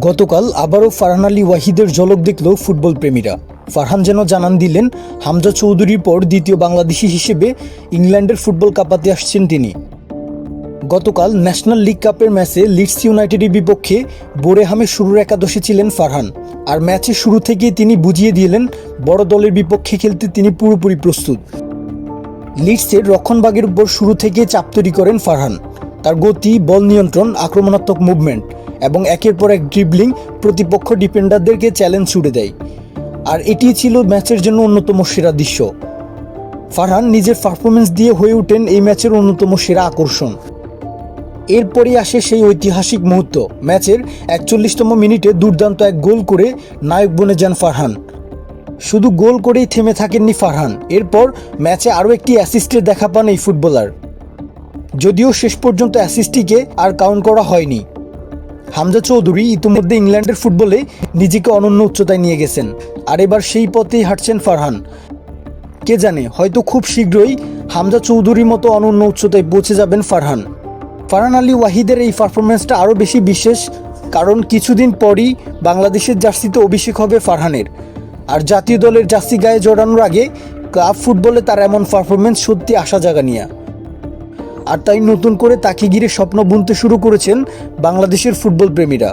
গতকাল আবারও ফারহান আলী ওয়াহিদের ঝলক দেখল ফুটবল প্রেমীরা। ফারহান যেন জানান দিলেন হামজা চৌধুরীর পর দ্বিতীয় বাংলাদেশি হিসেবে ইংল্যান্ডের ফুটবল কাঁপাতে আসছেন তিনি। গতকাল ন্যাশনাল লিগ কাপের ম্যাচে লিডস ইউনাইটেডের বিপক্ষে বোরেহামে শুরুর একাদশে ছিলেন ফারহান। আর ম্যাচের শুরু থেকেই তিনি বুঝিয়ে দিলেন বড় দলের বিপক্ষে খেলতে তিনি পুরোপুরি প্রস্তুত। লিডসের রক্ষণভাগের উপর শুরু থেকে চাপ তৈরি করেন ফারহান। তার গতি, বল নিয়ন্ত্রণ, আক্রমণাত্মক মুভমেন্ট এবং একের পর এক ড্রিবলিং প্রতিপক্ষ ডিফেন্ডারদেরকে চ্যালেঞ্জ ছুড়ে দেয়। আর এটি ছিল ম্যাচের জন্য অন্যতম সেরা দৃশ্য। ফারহান নিজের পারফরমেন্স দিয়ে হয়ে ওঠেন এই ম্যাচের অন্যতম সেরা আকর্ষণ। এরপরই আসে সেই ঐতিহাসিক মুহূর্ত। ম্যাচের ৪১তম মিনিটে দুর্দান্ত এক গোল করে নায়ক বনে যান ফারহান। শুধু গোল করেই থেমে থাকেননি ফারহান, এরপর ম্যাচে আরও একটি অ্যাসিস্টের দেখা পান এই ফুটবলার। যদিও শেষ পর্যন্ত অ্যাসিস্টটিকে আর কাউন্ট করা হয়নি। হামজা চৌধুরী ইতিমধ্যে ইংল্যান্ডের ফুটবলে নিজেকে অনন্য উচ্চতায় নিয়ে গেছেন, আর এবার সেই পথেই হাঁটছেন ফারহান। কে জানে, হয়তো খুব শীঘ্রই হামজা চৌধুরীর মতো অনন্য উচ্চতায় পৌঁছে যাবেন ফারহান। ফারহান আলী ওয়াহিদের এই পারফরমেন্সটা আরও বেশি বিশেষ, কারণ কিছুদিন পরই বাংলাদেশের জার্সিতে অভিষেক হবে ফারহানের। আর জাতীয় দলের জার্সি গায়ে জড়ানোর আগে ক্লাব ফুটবলে তার এমন পারফরমেন্স সত্যি আশা জাগানিয়া। আর তাই নতুন করে তাকে ঘিরে স্বপ্ন বুনতে শুরু করেছেন বাংলাদেশের ফুটবল প্রেমীরা।